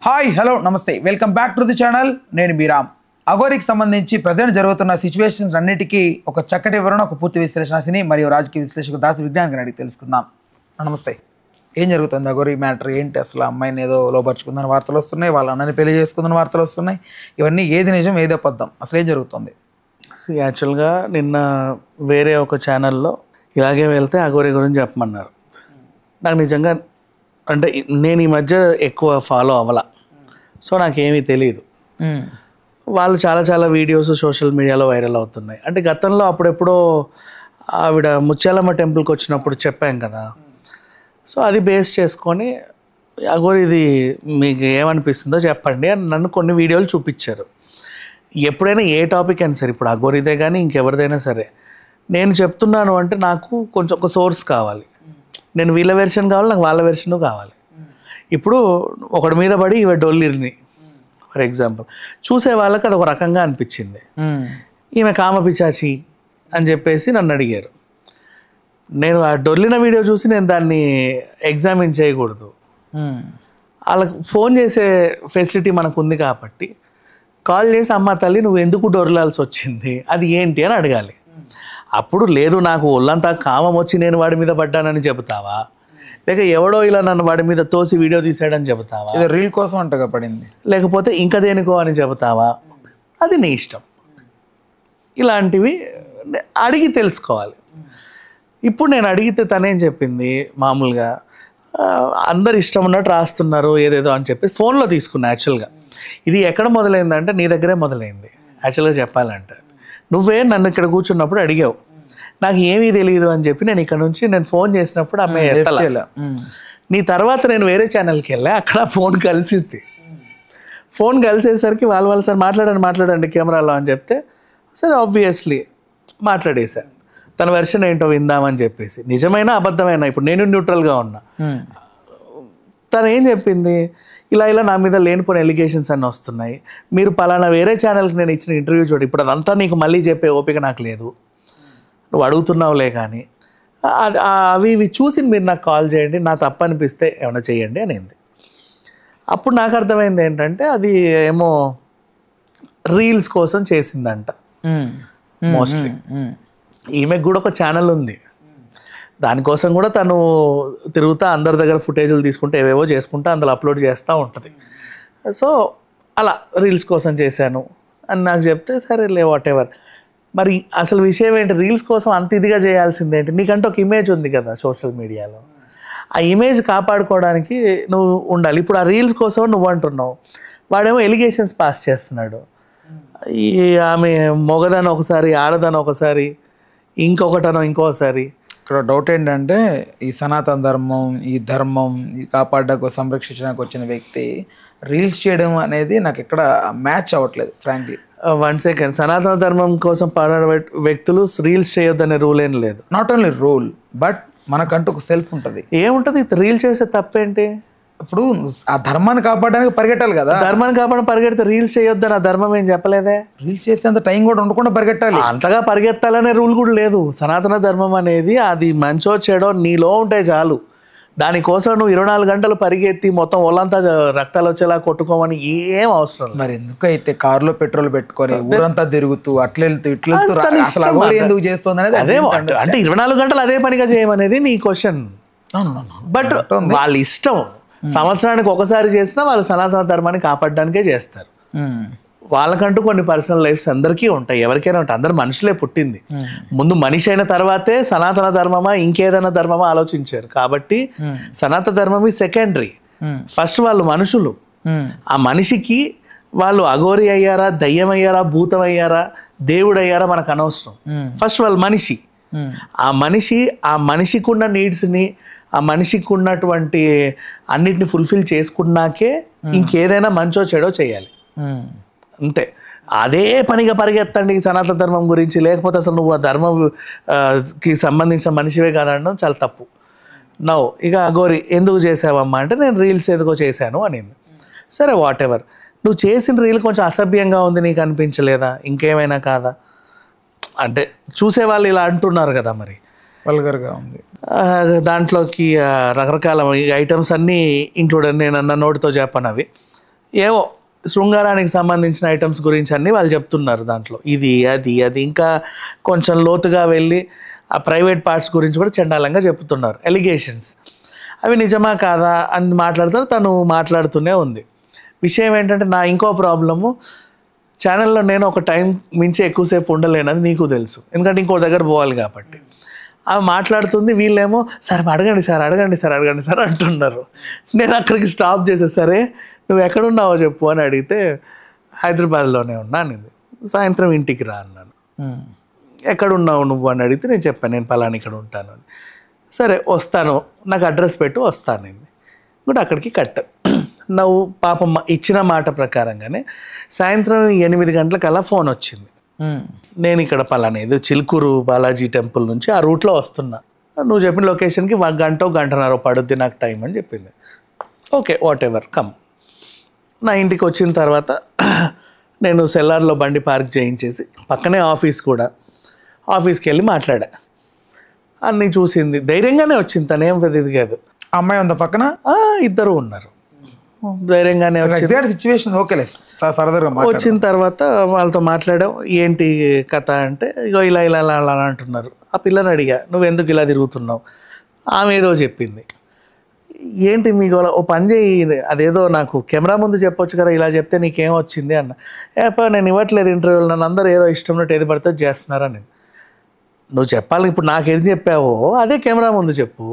Hi hello నమస్తే welcome back to the channel నేను మీ రామ్ అఘోరికి సంబంధించి ప్రజెంట్ జరుగుతున్న సిచ్యువేషన్స్ అన్నిటికీ ఒక చక్కటి వివరణ ఒక పూర్తి విశ్లేషణని మరియు రాజకీయ విశ్లేషకు దాసి విజ్ఞాన్ గారిని అడిగి తెలుసుకుందాం. నమస్తే. ఏం జరుగుతుంది అఘోరి మ్యాటర్ ఏంటి? అసలు అమ్మాయిని ఏదో లోపరుచుకుందని వార్తలు వస్తున్నాయి, వాళ్ళ అన్నని పెళ్లి చేసుకుందని వార్తలు వస్తున్నాయి. ఇవన్నీ ఏది నిజం ఏది అబద్ధం, అసలు ఏం జరుగుతుంది? యాక్చువల్గా నిన్న వేరే ఒక ఛానల్లో ఇలాగే వెళ్తే అఘోరి గురించి చెప్పమన్నారు. నాకు నిజంగా అంటే నేను ఈ మధ్య ఎక్కువ ఫాలో అవ్వాల, సో నాకేమీ తెలియదు. వాళ్ళు చాలా వీడియోస్ సోషల్ మీడియాలో వైరల్ అవుతున్నాయి. అంటే గతంలో అప్పుడెప్పుడో ఆవిడ ముత్యాలమ్మ టెంపుల్కి వచ్చినప్పుడు చెప్పాం కదా, సో అది బేస్ చేసుకొని అఘోరి ఇది మీకు ఏమనిపిస్తుందో చెప్పండి అని నన్ను కొన్ని వీడియోలు చూపించారు. ఎప్పుడైనా ఏ టాపిక్ అయినా సరే, ఇప్పుడు అఘోరిదే కానీ ఇంకెవరిదైనా సరే, నేను చెప్తున్నాను అంటే నాకు కొంచెం ఒక సోర్స్ కావాలి. నేను వీళ్ళ వెర్షన్ కావాలి, నాకు వాళ్ళ వెర్షన్ కావాలి. ఇప్పుడు ఒకటి మీద పడి ఇవి డొల్లిరిని ఫర్ ఎగ్జాంపుల్ చూసే వాళ్ళకి అది ఒక రకంగా అనిపించింది. ఈమె కామపిచాచి అని చెప్పేసి నన్ను అడిగారు. నేను ఆ డొల్లిన వీడియో చూసి నేను దాన్ని ఎగ్జామిన్ చేయకూడదు. వాళ్ళకి ఫోన్ చేసే ఫెసిలిటీ మనకు ఉంది కాబట్టి కాల్ చేసి అమ్మ తల్లి నువ్వు ఎందుకు డొర్లాల్సి వచ్చింది, అది ఏంటి అని అడగాలి. అప్పుడు లేదు నాకు ఒళ్ళంతా కామం వచ్చి నేను వాడి మీద పడ్డానని చెబుతావా, లేక ఎవడో ఇలా నన్ను వాడి మీద తోసి వీడియో తీసాడని చెబుతావా, రీల్ కోసం అంటగా పడింది, లేకపోతే ఇంకా దేనికో అని చెబుతావా, అది నీ ఇష్టం. ఇలాంటివి అడిగి తెలుసుకోవాలి. ఇప్పుడు నేను అడిగితే తనేం చెప్పింది, మామూలుగా అందరు ఇష్టం ఉన్నట్టు రాస్తున్నారు ఏదేదో అని చెప్పేసి ఫోన్లో తీసుకున్నా. యాక్చువల్గా ఇది ఎక్కడ మొదలైందంటే నీ దగ్గరే మొదలైంది. యాక్చువల్గా చెప్పాలంటే నువ్వే నన్ను ఇక్కడ కూర్చున్నప్పుడు అడిగావు, నాకు ఏమీ తెలియదు అని చెప్పి నేను ఇక్కడ నుంచి నేను ఫోన్ చేసినప్పుడు అమ్మాయి ఎత్తలా. నీ తర్వాత నేను వేరే ఛానల్కి వెళ్ళా, అక్కడ ఫోన్ కలిసింది. ఫోన్ కలిసేసరికి వాళ్ళు సార్ మాట్లాడండి కెమెరాలో అని చెప్తే సరే ఆబ్వియస్లీ మాట్లాడేశాను. తన వెర్షన్ ఏంటో విందామని చెప్పేసి. నిజమైన అబద్ధమైనా ఇప్పుడు నేను న్యూట్రల్గా ఉన్నా. తను ఏం చెప్పింది, ఇలా నా మీద లేనిపోయిన ఎలిగేషన్స్ అన్నీ వస్తున్నాయి, మీరు పలానా వేరే ఛానల్కి నేను ఇచ్చిన ఇంటర్వ్యూ చూడండి, ఇప్పుడు అదంతా నీకు మళ్ళీ చెప్పే ఓపిక నాకు లేదు, నువ్వు అడుగుతున్నావులే కానీ అవి ఇవి చూసి మీరు నాకు కాల్ చేయండి, నా తప్పు అనిపిస్తే ఏమైనా చేయండి అనింది. అప్పుడు నాకు అర్థమైంది ఏంటంటే అది ఏమో రీల్స్ కోసం చేసిందంట మోస్ట్లీ. ఈమెకు కూడా ఒక ఛానల్ ఉంది, దానికోసం కూడా తను తిరుగుతా అందరి దగ్గర ఫుటేజ్లు తీసుకుంటే ఏవేవో చేసుకుంటా అందులో అప్లోడ్ చేస్తూ ఉంటుంది. సో అలా రీల్స్ కోసం చేశాను అని నాకు చెప్తే సరేలే వాట్ ఎవర్. మరి అసలు విషయం ఏంటి, రీల్స్ కోసం అంత ఇదిగా చేయాల్సిందేంటి? నీకంటే ఒక ఇమేజ్ ఉంది కదా సోషల్ మీడియాలో, ఆ ఇమేజ్ కాపాడుకోవడానికి నువ్వు ఉండాలి. ఇప్పుడు ఆ రీల్స్ కోసం నువ్వు అంటున్నావు, వాడేమో ఎలిగేషన్స్ పాస్ చేస్తున్నాడు. ఈ ఆమె మొగదని ఒకసారి, ఆడదని ఒకసారి, ఇంకొకటనో ఇంకోసారి. ఇక్కడ డౌట్ ఏంటంటే ఈ సనాతన ధర్మం, ఈ ధర్మం ఈ కాపాడకు సంరక్షించడానికి వచ్చిన వ్యక్తి రీల్స్ చేయడం అనేది నాకు ఇక్కడ మ్యాచ్ అవ్వట్లేదు ఫ్రాంక్లీ. 1 సెకండ్, సనాతన ధర్మం కోసం పాడే వ్యక్తులు రీల్స్ చేయొద్దనే రూల్ ఏం లేదు. నాట్ ఓన్లీ రూల్ బట్ మనకంటూ ఒక సెల్ఫ్ ఉంటుంది. ఏముంటుంది రీల్ చేసే తప్పేంటి? ఇప్పుడు ఆ ధర్మాన్ని కాపాడడానికి పరిగెట్టాలి కదా. ధర్మాన్ని కాపాడడం పరిగెడితే రీల్స్ చేయొద్దని ఆ ధర్మం ఏం చెప్పలేదే. రీల్స్ చేసేంత టైం కూడా ఉండకుండా పరిగెట్టాలి. అంతగా పరిగెత్తాలనే రూల్ కూడా లేదు. సనాతన ధర్మం అనేది అది మంచో చెడో నీలో ఉంటే చాలు. దానికోసం నువ్వు 24 గంటలు పరిగెత్తి మొత్తం ఒళ్ళంతా రక్తాలు వచ్చేలా కొట్టుకోమని ఏం అవసరం. మరి ఎందుకైతే కారులో పెట్రోల్ పెట్టుకొని ఊరంతా తిరుగుతూ అట్లా వెళ్తూ ఇట్లా ఎందుకు చేస్తుంది అనేది అదే. అంటే 24 గంటలు అదే పనిగా చేయమనేది నీ క్వశ్చన్. బట్ వాళ్ళ ఇష్టం. సంవత్సరానికి ఒకసారి చేసినా వాళ్ళు సనాతన ధర్మాన్ని కాపాడడానికే చేస్తారు. వాళ్ళకంటూ కొన్ని పర్సనల్ లైఫ్స్ అందరికీ ఉంటాయి, ఎవరికైనా ఉంటాయి. అందరు మనుషులే పుట్టింది. ముందు మనిషి అయిన తర్వాతే సనాతన ధర్మమా ఇంకేదైనా ధర్మమా ఆలోచించారు. కాబట్టి సనాతన ధర్మం ఈ సెకండరీ. ఫస్ట్ వాళ్ళు మనుషులు. ఆ మనిషికి వాళ్ళు అఘోరి అయ్యారా, దయ్యం అయ్యారా, భూతం అయ్యారా, దేవుడు అయ్యారా మనకు అనవసరం. ఫస్ట్ వాళ్ళు మనిషి. ఆ మనిషికి ఉన్న నీడ్స్ని, ఆ మనిషికి ఉన్నటువంటి అన్నిటిని ఫుల్ఫిల్ చేసుకున్నాకే ఇంకేదైనా మంచో చెడో చేయాలి. అంతే. అదే పనిగా పరిగెత్తండి సనాతన ధర్మం గురించి, లేకపోతే అసలు నువ్వు ఆ ధర్మంకి సంబంధించిన మనిషివే కాదనడం చాలా తప్పు. ఇక అఘోరి ఎందుకు చేసావమ్మా అంటే నేను రీల్స్ ఎందుకో చేశాను అనింది. సరే వాట్ ఎవర్, నువ్వు చేసిన రీల్ కొంచెం అసభ్యంగా ఉంది, నీకు అనిపించలేదా? ఇంకేమైనా కాదా అంటే చూసేవాళ్ళు ఇలా అంటున్నారు కదా, మరి వల్గర్గా ఉంది. దాంట్లోకి రకరకాల ఐటమ్స్ అన్నీ ఇంక్లూడ్, నేను అన్న నోటితో చెప్పను అవి. ఏవో శృంగారానికి సంబంధించిన ఐటమ్స్ గురించి అన్నీ వాళ్ళు చెప్తున్నారు దాంట్లో, ఇది అది అది ఇంకా కొంచెం లోతుగా వెళ్ళి ఆ ప్రైవేట్ పార్ట్స్ గురించి కూడా చండాలంగా చెప్తున్నారు, ఎలిగేషన్స్. అవి నిజమా కాదా అని మాట్లాడుతారు, తను మాట్లాడుతూనే ఉంది. విషయం ఏంటంటే నా ఇంకో ప్రాబ్లము, ఛానల్లో నేను ఒక టైం మించి ఎక్కువసేపు ఉండలేనది నీకు తెలుసు, ఎందుకంటే ఇంకో దగ్గర పోవాలి కాబట్టి. ఆమె మాట్లాడుతుంది, వీళ్ళేమో సార్ అడగండి సార్ అడగండి సార్ అడగండి సార్ అంటున్నారు. నేను అక్కడికి స్టాప్ చేసే, సరే నువ్వు ఎక్కడున్నావో చెప్పు అని అడిగితే హైదరాబాద్లోనే ఉన్నా అనేది. సాయంత్రం ఇంటికి రా అన్నాను. ఎక్కడున్నావు నువ్వు అని అడిగితే నేను చెప్పాను నేను పలానా ఇక్కడ ఉంటాను అని. సరే వస్తాను, నాకు అడ్రస్ పెట్టు వస్తాను నేను కూడా అక్కడికి కట్. నువ్వు పాపం ఇచ్చిన మాట ప్రకారంగానే సాయంత్రం 8 గంటలకల్లా ఫోన్ వచ్చింది. నేను ఇక్కడ పలానా ఏదో చిలుకూరు బాలాజీ టెంపుల్ నుంచి ఆ రూట్లో వస్తున్నా, నువ్వు చెప్పిన లొకేషన్కి 1 గంట 1.5 గంట పడుద్ది నాకు టైం అని చెప్పింది. Okay what ever come. నా ఇంటికి వచ్చిన తర్వాత నేను సెల్లార్లో బండి పార్క్ చేయించేసి పక్కనే ఆఫీస్ కూడా, ఆఫీస్కి వెళ్ళి మాట్లాడా. అన్నీ చూసింది, ధైర్యంగానే వచ్చింది, తనేం పెద్దది కాదు. అమ్మాయి ఉందా పక్కన? ఇద్దరు ఉన్నారు, ధైర్యంగానే సిచ్యువేషన్. ఓకేలే ఫర్దర్గా వచ్చిన తర్వాత వాళ్ళతో మాట్లాడాం. ఏంటి కథ అంటే ఇగో ఇలా ఇలా ఇలా అలా అంటున్నారు. ఆ పిల్లని అడిగా, నువ్వు ఎందుకు ఇలా తిరుగుతున్నావు? ఆమె ఏదో చెప్పింది. ఏంటి మీకు ఓ పని చేయి, అదేదో నాకు కెమెరా ముందు చెప్పొచ్చు కదా, ఇలా చెప్తే నీకేం వచ్చింది అన్న. ఏపా నేను ఇవ్వట్లేదు ఇంటర్వ్యూలు, నన్ను అందరూ ఏదో ఇష్టం ఉన్నట్టు ఏది పడితే చేస్తున్నారా. నేను నువ్వు చెప్పాలి, ఇప్పుడు నాకు ఏది చెప్పావో అదే కెమెరా ముందు చెప్పు,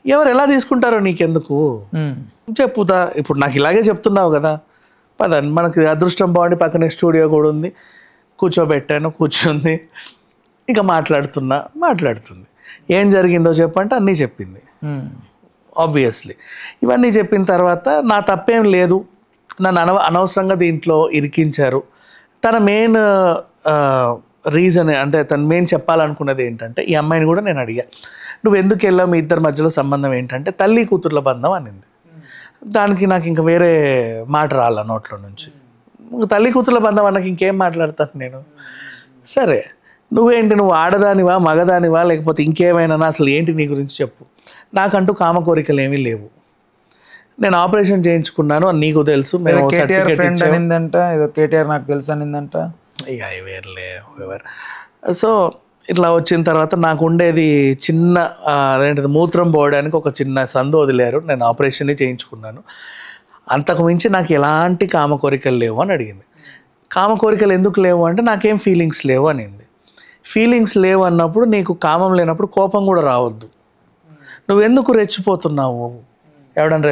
ఎవరు ఎలా తీసుకుంటారో నీకెందుకు చెప్పుతా. ఇప్పుడు నాకు ఇలాగే చెప్తున్నావు కదా, పదండి మనకి అదృష్టం బాగుండి పక్కనే స్టూడియో కూడా ఉంది, కూర్చోబెట్టాను, కూర్చుంది, ఇక మాట్లాడుతుంది. ఏం జరిగిందో చెప్పంటే అన్నీ చెప్పింది. ఆబ్వియస్లీ ఇవన్నీ చెప్పిన తర్వాత నా తప్పేం లేదు, నన్ను అనవసరంగా దీంట్లో ఇరికించారు. తన మెయిన్ రీజన్ అంటే తను మెయిన్ చెప్పాలనుకున్నది ఏంటంటే, ఈ అమ్మాయిని కూడా నేను అడిగా, నువ్వు ఎందుకు వెళ్ళావు, మీ ఇద్దరి మధ్యలో సంబంధం ఏంటంటే తల్లి కూతుర్ల బంధం అనింది. దానికి నాకు ఇంకా వేరే మాట రాల నోట్లో నుంచి. తల్లి కూతుర్ల బంధం అన్నకి ఇంకేం మాట్లాడతాను నేను. సరే నువ్వేంటి, నువ్వు ఆడదానివా మగదానివా లేకపోతే ఇంకేమైనా, అసలు ఏంటి నీ గురించి చెప్పు. నాకంటూ కామ కోరికలు ఏమీ లేవు, నేను ఆపరేషన్ చేయించుకున్నాను అని నీకు తెలుసు. మేము ఫ్రెండ్ అనిందంట, ఏదో కేటీఆర్ నాకు తెలుసు అనిందంట. ఇక వేర్లే ఎవరు. సో ఇట్లా వచ్చిన తర్వాత నాకు ఉండేది చిన్న అదేంటిది మూత్రం పోవడానికి ఒక చిన్న సందు వదిలేరు, నేను ఆపరేషన్ చేయించుకున్నాను. అంతకు మించి నాకు ఎలాంటి కామ కోరికలు లేవు అని అడిగింది. కామ కోరికలు ఎందుకు లేవు అంటే నాకేం ఫీలింగ్స్ లేవు అనింది. ఫీలింగ్స్ లేవు అన్నప్పుడు నీకు కామం లేనప్పుడు కోపం కూడా రావద్దు. నువ్వెందుకు రెచ్చిపోతున్నావు, ఎవడన్నా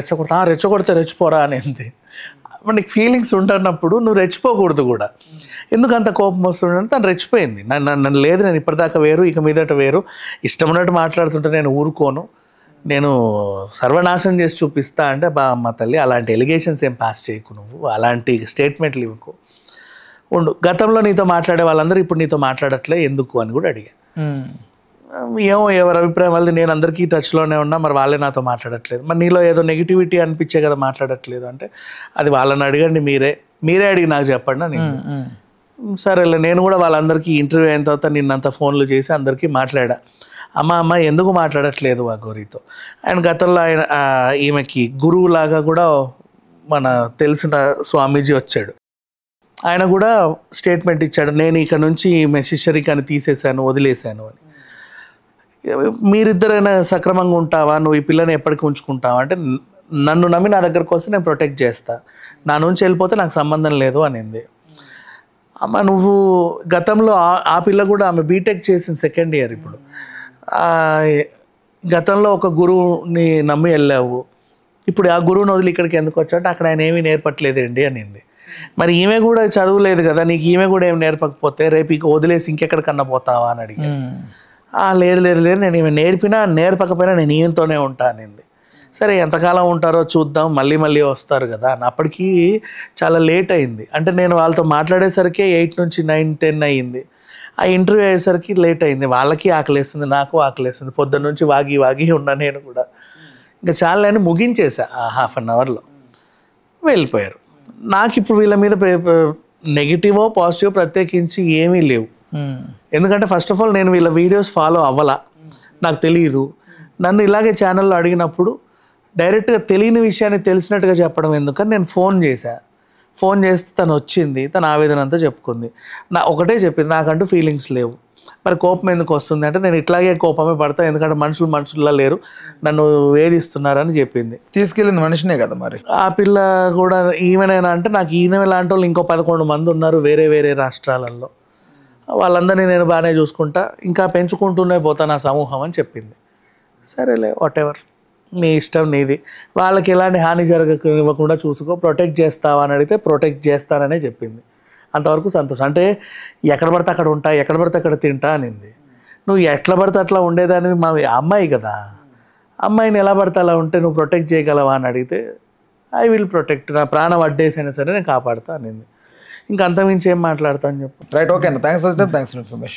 రెచ్చగొడితే రెచ్చిపోరా అనేది. నీకు ఫీలింగ్స్ ఉంటున్నప్పుడు నువ్వు రెచ్చిపోకూడదు కూడా. ఎందుకు అంత కోపం వస్తుందంటే తను రెచ్చిపోయింది. నన్ను లేదు, నేను ఇప్పటిదాకా వేరు, ఇక మీదట వేరు, ఇష్టం ఉన్నట్టు మాట్లాడుతుంటే నేను ఊరుకోను, నేను సర్వనాశనం చేసి చూపిస్తా అంటే, అమ్మ తల్లి అలాంటి ఎలిగేషన్స్ ఏం పాస్ చేయకు, నువ్వు అలాంటి స్టేట్మెంట్లు ఇవ్వకు, ఉండు. గతంలో నీతో మాట్లాడే వాళ్ళందరూ ఇప్పుడు నీతో మాట్లాడట్లే ఎందుకు అని కూడా అడిగా. ఏమో ఎవరి అభిప్రాయం వాళ్ళది, నేను అందరికీ టచ్లోనే ఉన్నా, మరి వాళ్ళే నాతో మాట్లాడట్లేదు, మరి నీలో ఏదో నెగిటివిటీ అనిపించే కదా మాట్లాడట్లేదు అంటే, అది వాళ్ళని అడగండి, మీరే అడిగి నాకు చెప్పండి అని. సరేలే, నేను కూడా వాళ్ళందరికీ ఇంటర్వ్యూ అయిన తర్వాత నిన్నంత ఫోన్లు చేసి అందరికీ మాట్లాడా. అమ్మ ఎందుకు మాట్లాడట్లేదు ఆ గౌరీతో. ఆయన గతంలో ఈమెకి గురువులాగా కూడా మన తెలిసిన స్వామీజీ వచ్చాడు, ఆయన కూడా స్టేట్మెంట్ ఇచ్చాడు, నేను ఇక నుంచి ఈమె శిష్యరికాన్ని తీసేశాను, వదిలేశాను అని. మీరిద్దరైనా సక్రమంగా ఉంటావా, నువ్వు ఈ పిల్లని ఎప్పటికీ ఉంచుకుంటావా అంటే, నన్ను నమ్మి నా దగ్గరకు వస్తే నేను ప్రొటెక్ట్ చేస్తా, నా నుంచి వెళ్ళిపోతే నాకు సంబంధం లేదు అనింది. అమ్మ నువ్వు గతంలో ఆ పిల్ల కూడా ఆమె బీటెక్ చేసిన 2nd ఇయర్, ఇప్పుడు గతంలో ఒక గురువుని నమ్మి వెళ్ళావు, ఇప్పుడు ఆ గురువుని వదిలి ఇక్కడికి ఎందుకు వచ్చావు, అక్కడ ఆయన ఏమీ నేర్పట్లేదండి అనింది. మరి ఈమె కూడా చదువులేదు కదా, నీకు ఈమె కూడా ఏమి నేర్పకపోతే రేపు ఇక వదిలేసి ఇంకెక్కడికన్నా పోతావా అని అడిగా. లేదు నేను ఈమె నేర్పకపోయినా నేను ఈమెతోనే ఉంటా అనింది. సరే ఎంతకాలం ఉంటారో చూద్దాం, మళ్ళీ వస్తారు కదా అని. అప్పటికి చాలా లేట్ అయింది, అంటే నేను వాళ్ళతో మాట్లాడేసరికి 8 నుంచి 9, 10 అయ్యింది. ఆ ఇంటర్వ్యూ అయ్యేసరికి లేట్ అయింది. వాళ్ళకి ఆకలేస్తుంది, నాకు ఆకలేస్తుంది, పొద్దున్న నుంచి వాగి ఉన్నా నేను కూడా. ఇంకా చాలా అని ముగించేసా ఆ 1/2 అవర్లో. వెళ్ళిపోయారు. నాకు ఇప్పుడు వీళ్ళ మీద నెగిటివో పాజిటివ్ ప్రత్యేకించి ఏమీ లేవు. ఎందుకంటే ఫస్ట్ ఆఫ్ ఆల్ నేను వీళ్ళ వీడియోస్ ఫాలో అవ్వాలా, నాకు తెలియదు. నన్ను ఇలాగే ఛానల్లో అడిగినప్పుడు డైరెక్ట్గా తెలియని విషయాన్ని తెలిసినట్టుగా చెప్పడం ఎందుకని నేను ఫోన్ చేస్తే తను వచ్చింది, తన ఆవేదన అంతా చెప్పుకుంది. ఒకటే చెప్పింది, నాకంటూ ఫీలింగ్స్ లేవు, మరి కోపం ఎందుకు వస్తుంది అంటే నేను ఇట్లాగే కోపమే పడతా, ఎందుకంటే మనుషుల్లా లేరు, నన్ను వేధిస్తున్నారని చెప్పింది. తీసుకెళ్ళింది మనిషినే కదా మరి. ఆ పిల్ల కూడా ఈమెనైనా అంటే నాకు ఈయన లాంటి వాళ్ళు ఇంకో 11 మంది ఉన్నారు వేరే రాష్ట్రాలలో, వాళ్ళందరినీ నేను బాగానే చూసుకుంటా, ఇంకా పెంచుకుంటూనే పోతా నా సమూహం అని చెప్పింది. సరేలే, వాట్ ఎవర్, నీ ఇష్టం నీది, వాళ్ళకి ఎలాంటి హాని జరగనివ్వకుండా చూసుకో, ప్రొటెక్ట్ చేస్తావా అని అడిగితే ప్రొటెక్ట్ చేస్తాననే చెప్పింది. అంతవరకు సంతోషం. అంటే ఎక్కడ పడితే అక్కడ ఉంటా, ఎక్కడ పడితే అక్కడ తింటా అనింది. నువ్వు ఎట్లా పడితే అట్లా ఉండేదాన్ని, మా అమ్మాయి కదా, అమ్మాయిని ఎలా పడితే అలా ఉంటే నువ్వు ప్రొటెక్ట్ చేయగలవా అని అడిగితే ఐ విల్ ప్రొటెక్ట్, నా ప్రాణం అడ్డేసైనా సరే నేను కాపాడుతా అనింది. ఇంకా అంతమించి ఏం మాట్లాడతా అని చెప్పు. రైట్, ఓకే అన్న, thanks for time, thanks for information.